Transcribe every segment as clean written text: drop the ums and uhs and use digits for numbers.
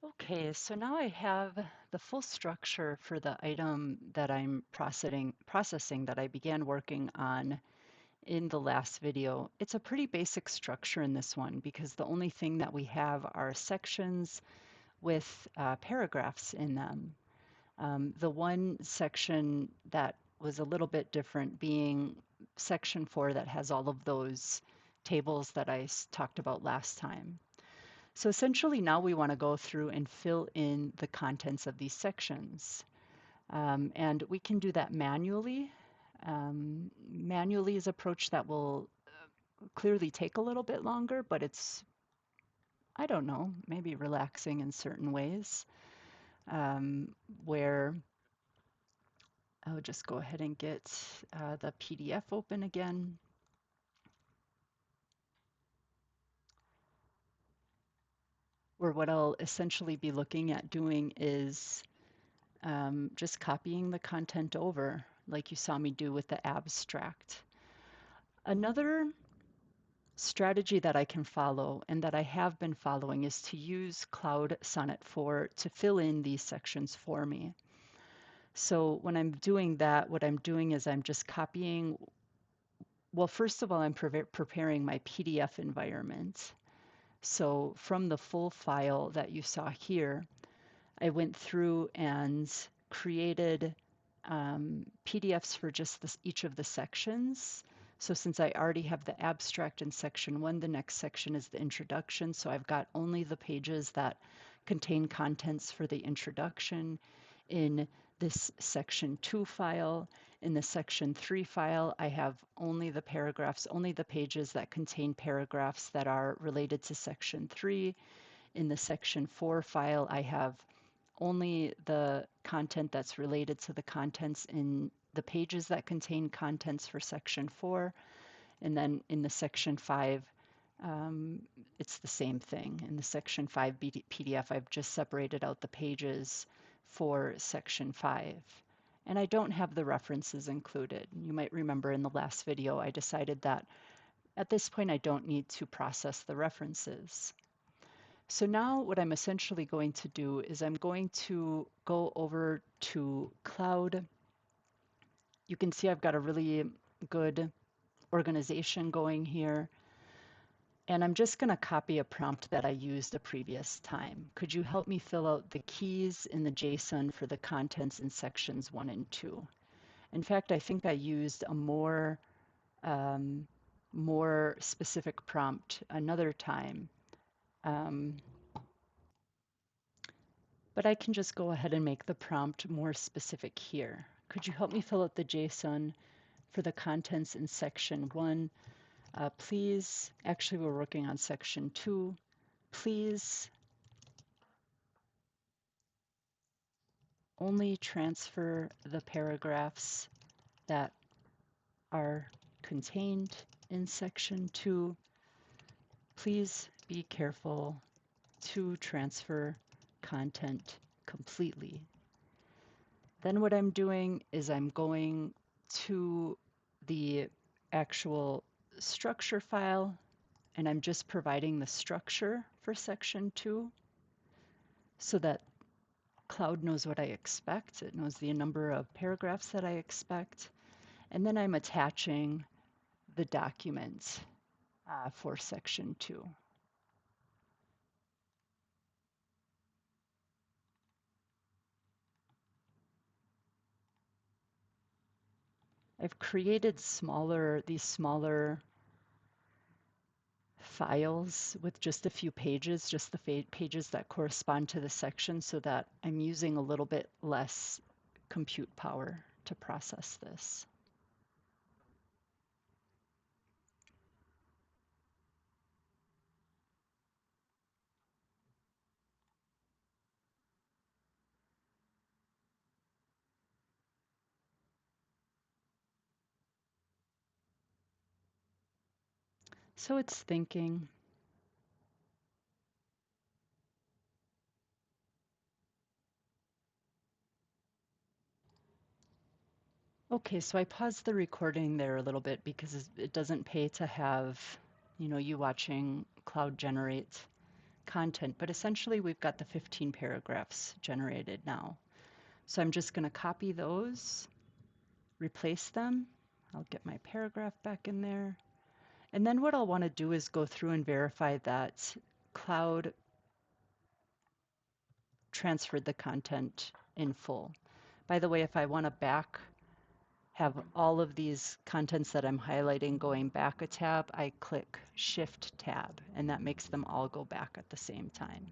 Okay, so now I have the full structure for the item that I'm processing that I began working on in the last video. It's a pretty basic structure in this one because the only thing that we have are sections with paragraphs in them. The one section that was a little bit different being section 4 that has all of those tables that I talked about last time. So essentially now we want to go through and fill in the contents of these sections. And we can do that manually. Manually is an approach that will clearly take a little bit longer, but it's, I don't know, maybe relaxing in certain ways, um, where I'll just go ahead and get the PDF open again. Where what I'll essentially be looking at doing is just copying the content over, like you saw me do with the abstract. Another strategy that I can follow and that I have been following is to use Claude Sonnet to fill in these sections for me. So when I'm doing that, what I'm doing is I'm just copying, well, first of all, I'm preparing my PDF environment. So from the full file that you saw here, I went through and created PDFs for just each of the sections. So since I already have the abstract in section 1, the next section is the introduction. So I've got only the pages that contain contents for the introduction in this section 2 file. In the section 3 file, I have only the paragraphs, only the pages that contain paragraphs that are related to section 3. In the section 4 file, I have only the content that's related to the contents in the pages that contain contents for section 4. And then in the section 5, it's the same thing. In the section 5 PDF, I've just separated out the pages for section 5. And I don't have the references included. You might remember in the last video, I decided that at this point, I don't need to process the references. So now what I'm essentially going to do is I'm going to go over to Claude. You can see I've got a really good organization going here. And I'm just going to copy a prompt that I used the previous time. Could you help me fill out the keys in the JSON for the contents in sections 1 and 2? In fact, I think I used a more specific prompt another time. But I can just go ahead and make the prompt more specific here. Could you help me fill out the JSON for the contents in section 1? Please, actually we're working on section 2. Please only transfer the paragraphs that are contained in section 2. Please be careful to transfer content completely. Then what I'm doing is I'm going to the actual structure file and I'm just providing the structure for section 2 so that Claude knows what I expect. It knows the number of paragraphs that I expect. And then I'm attaching the document for section 2. I've created these smaller files with just a few pages, just the pages that correspond to the section so that I'm using a little bit less compute power to process this. So it's thinking. Okay, so I paused the recording there a little bit because it doesn't pay to have, you watching Claude generate content, but essentially we've got the 15 paragraphs generated now. So I'm just going to copy those, replace them. I'll get my paragraph back in there. And then what I'll want to do is go through and verify that Claude transferred the content in full. By the way, if I want to have all of these contents that I'm highlighting going back a tab, I click Shift Tab, and that makes them all go back at the same time.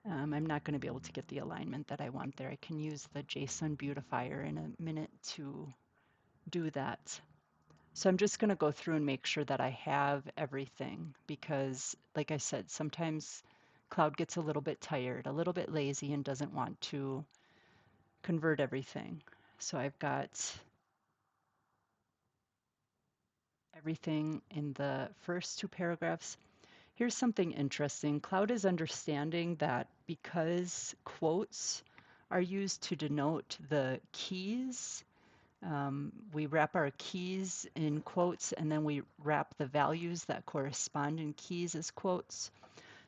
I'm not going to be able to get the alignment that I want there. I can use the JSON beautifier in a minute to do that. So I'm just going to go through and make sure that I have everything because, like I said, sometimes Claude gets a little bit tired, a little bit lazy, and doesn't want to convert everything. So I've got everything in the first two paragraphs. Here's something interesting. Claude is understanding that because quotes are used to denote the keys, we wrap our keys in quotes and then we wrap the values that correspond in keys as quotes.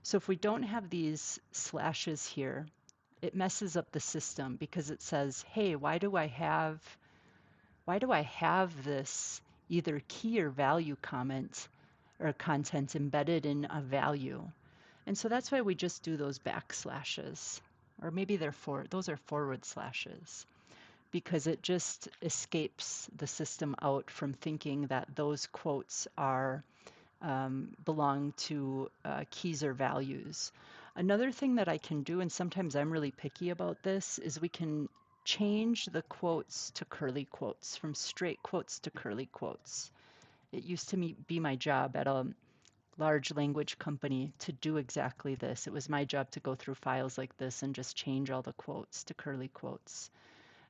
So if we don't have these slashes here, it messes up the system because it says, hey, why do I have this either key or value comment or content embedded in a value? And so that's why we just do those backslashes, or maybe those are forward slashes, because it just escapes the system out from thinking that those quotes are belong to keys or values. Another thing that I can do, and sometimes I'm really picky about this, is we can change the quotes to curly quotes, from straight quotes to curly quotes. It used to be my job at a large language company to do exactly this. It was my job to go through files like this and just change all the quotes to curly quotes.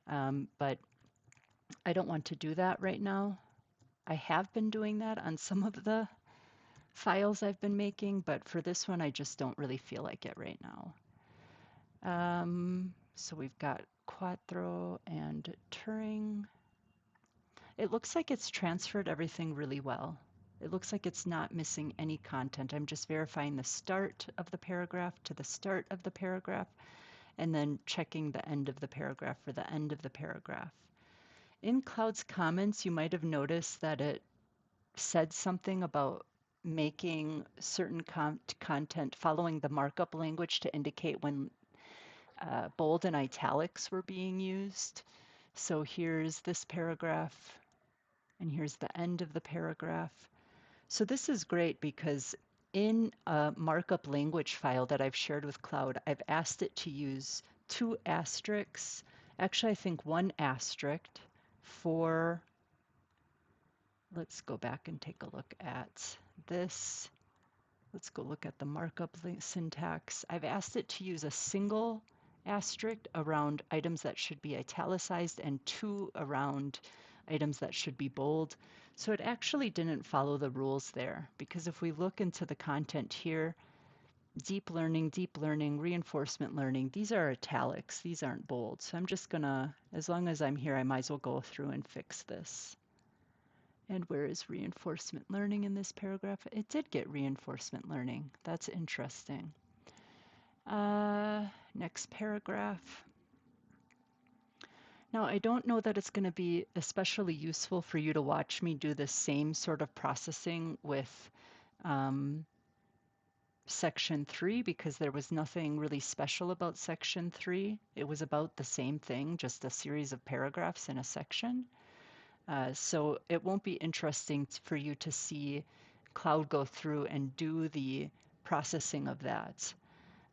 But I don't want to do that right now. I have been doing that on some of the files I've been making, but for this one, I just don't really feel like it right now. So we've got Quattro and Turing. It looks like it's transferred everything really well. It looks like it's not missing any content. I'm just verifying the start of the paragraph to the start of the paragraph, and then checking the end of the paragraph for the end of the paragraph. In Claude's comments, you might have noticed that it said something about making certain content following the markup language to indicate when bold and italics were being used. So here's this paragraph, and here's the end of the paragraph. So this is great because in a markup language file that I've shared with Claude, I've asked it to use 2 asterisks, actually I think 1 asterisk for, let's go back and take a look at this. Let's go look at the markup syntax. I've asked it to use a single asterisk around items that should be italicized and 2 around items that should be bold. So it actually didn't follow the rules there, because if we look into the content here, deep learning, reinforcement learning, these are italics, these aren't bold. So I'm just gonna, as long as I'm here, I might as well go through and fix this. And where is reinforcement learning in this paragraph? It did get reinforcement learning. That's interesting. Next paragraph. Now, I don't know that it's going to be especially useful for you to watch me do the same sort of processing with section 3, because there was nothing really special about section 3. It was about the same thing, just a series of paragraphs in a section. So it won't be interesting for you to see Claude go through and do the processing of that.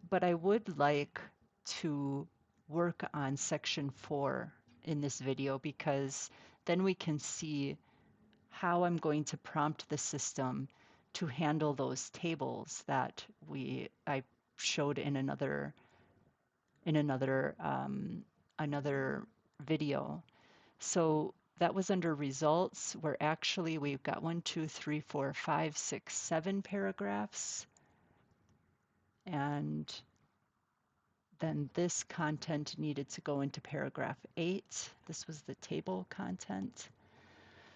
But I would like to work on section 4 in this video, because then we can see how I'm going to prompt the system to handle those tables that I showed in another video. So that was under results, where actually we've got 1, 2, 3, 4, 5, 6, 7 paragraphs. And then this content needed to go into paragraph 8. This was the table content.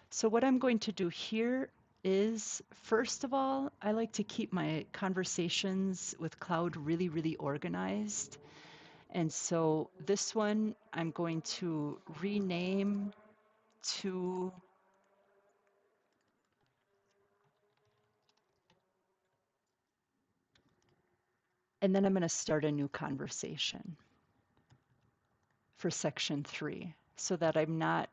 So what I'm going to do here is, first of all, I like to keep my conversations with Claude really, really organized. And so this one I'm going to rename to, and then I'm going to start a new conversation for section 3 so that I'm not,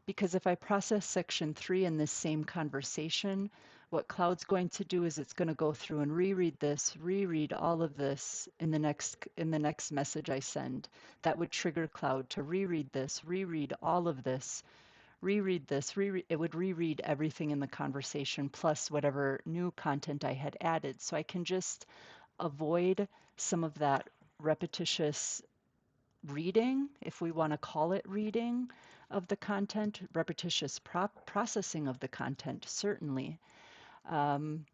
because if I process section 3 in this same conversation, what Cloud's going to do is it's going to go through and reread this, reread all of this in the next message I send. That would trigger Cloud to reread this, reread all of this, reread this, it would reread everything in the conversation plus whatever new content I had added. So I can just avoid some of that repetitious reading, if we want to call it reading of the content, repetitious processing of the content, certainly. Um,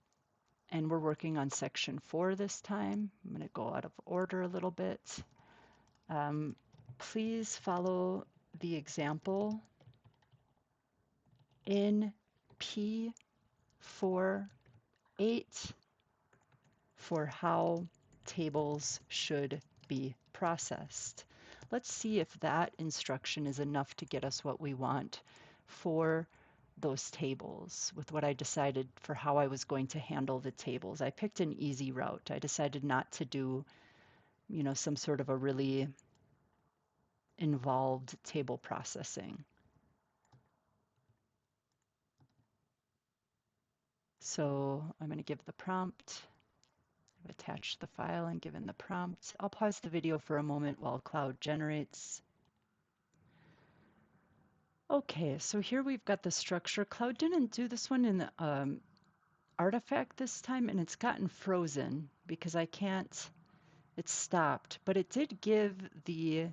and we're working on section 4 this time. I'm going to go out of order a little bit. Please follow the example in P48 for how tables should be processed. Let's see if that instruction is enough to get us what we want for those tables with what I decided for how I was going to handle the tables. I picked an easy route. I decided not to do, some sort of a really involved table processing. So I'm going to give the prompt. I've attached the file and given the prompt. I'll pause the video for a moment while Cloud generates. Okay, so here we've got the structure. Cloud didn't do this one in the artifact this time, and it's gotten frozen because I can't, it's stopped, but it did give the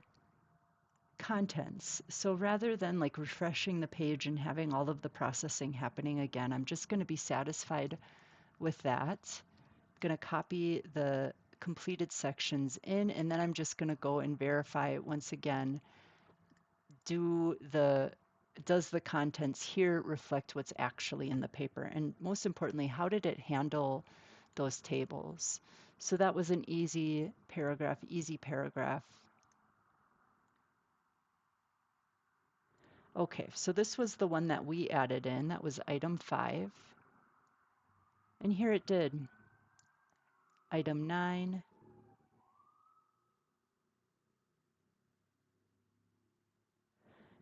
contents. So rather than like refreshing the page and having all of the processing happening again, I'm just going to be satisfied with that. I'm going to copy the completed sections in, and then I'm just going to go and verify once again, does the contents here reflect what's actually in the paper? And most importantly, how did it handle those tables? So that was an easy paragraph, easy paragraph. Okay, so this was the one that we added in. That was item 5. And here it did. Item 9.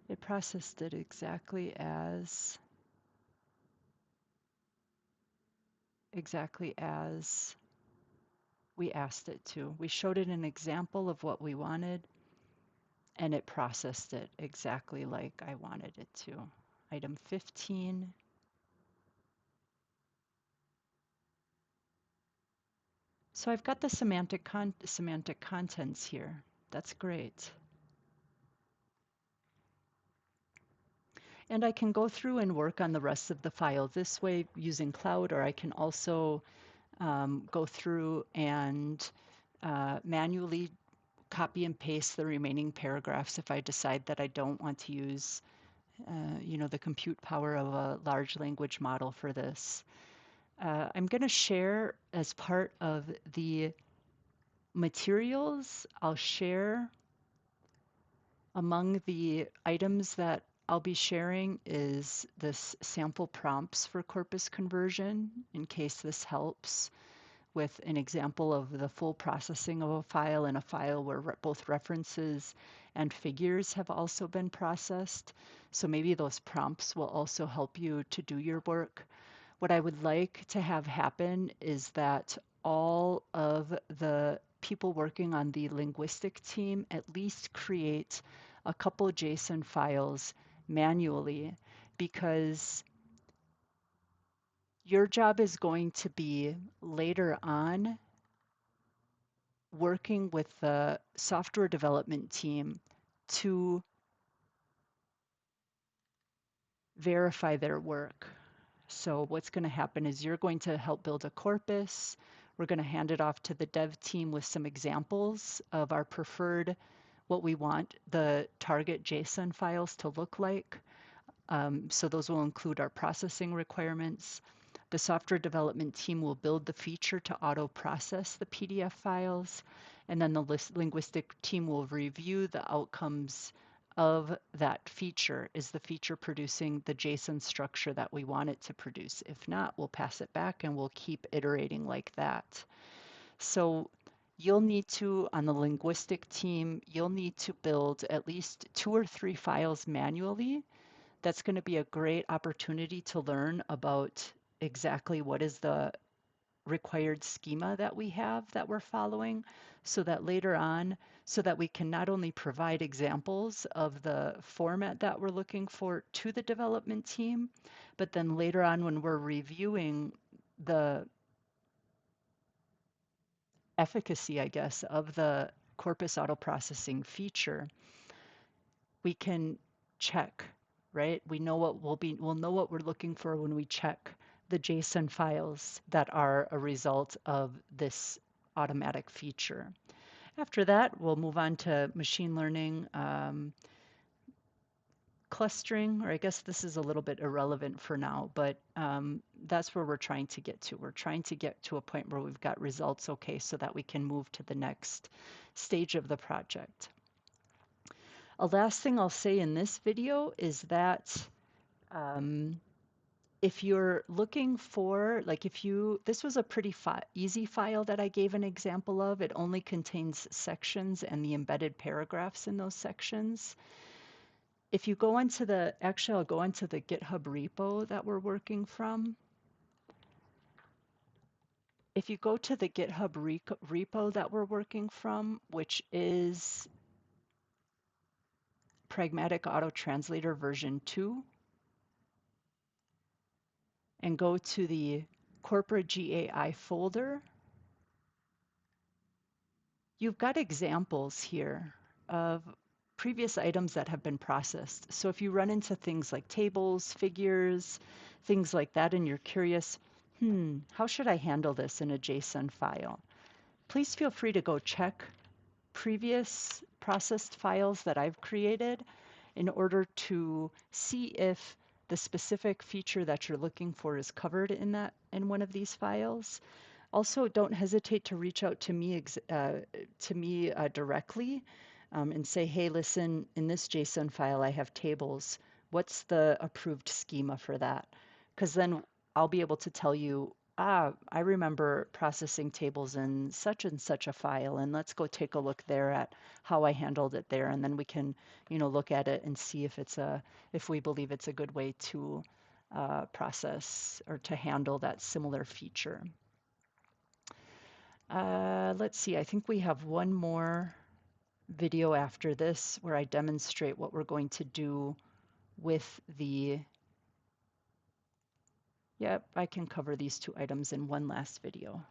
It processed it exactly as we asked it to. We showed it an example of what we wanted, and it processed it exactly like I wanted it to. Item 15. So I've got the semantic contents here. That's great. And I can go through and work on the rest of the file this way using Cloud, or I can also go through and manually copy and paste the remaining paragraphs if I decide that I don't want to use the compute power of a large language model for this. I'm going to share as part of the materials, I'll share among the items that I'll be sharing is this sample prompts for corpus conversion in case this helps with an example of the full processing of a file in a file where both references and figures have also been processed. So maybe those prompts will also help you to do your work. What I would like to have happen is that all of the people working on the linguistic team at least create a couple JSON files manually, because your job is going to be later on working with the software development team to verify their work. So what's going to happen is you're going to help build a corpus. We're going to hand it off to the dev team with some examples of our preferred, what we want the target JSON files to look like. So those will include our processing requirements. The software development team will build the feature to auto-process the PDF files, and then the linguistic team will review the outcomes of that feature. Is the feature producing the JSON structure that we want it to produce? If not, we'll pass it back and we'll keep iterating like that. So you'll need to, on the linguistic team, you'll need to build at least 2 or 3 files manually. That's going to be a great opportunity to learn about exactly what is the required schema that we have that we're following, so that later on, so that we can not only provide examples of the format that we're looking for to the development team, but then later on when we're reviewing the efficacy, I guess, of the corpus auto processing feature, we can check, right? We'll know what we're looking for when we check the JSON files that are a result of this automatic feature. After that, we'll move on to machine learning clustering, or I guess this is a little bit irrelevant for now, but that's where we're trying to get to. We're trying to get to a point where we've got results okay so that we can move to the next stage of the project. A last thing I'll say in this video is that if you're looking for, like this was a pretty easy file that I gave an example of. It only contains sections and the embedded paragraphs in those sections. If you go into actually I'll go into the GitHub repo that we're working from. If you go to the GitHub repo that we're working from, which is Pragmatic Auto-Translator version 2, and go to the corporate GAI folder, you've got examples here of previous items that have been processed. So if you run into things like tables, figures, things like that, and you're curious, how should I handle this in a JSON file? Please feel free to go check previous processed files that I've created in order to see if the specific feature that you're looking for is covered in one of these files. Also, don't hesitate to reach out to me directly and say, hey, listen, in this JSON file, I have tables. What's the approved schema for that? Because then I'll be able to tell you, I remember processing tables in such and such a file, and let's go take a look there at how I handled it there, and then we can, look at it and see if we believe it's a good way to process or to handle that similar feature. Let's see, I think we have one more video after this where I demonstrate what we're going to do with yep, I can cover these 2 items in one last video.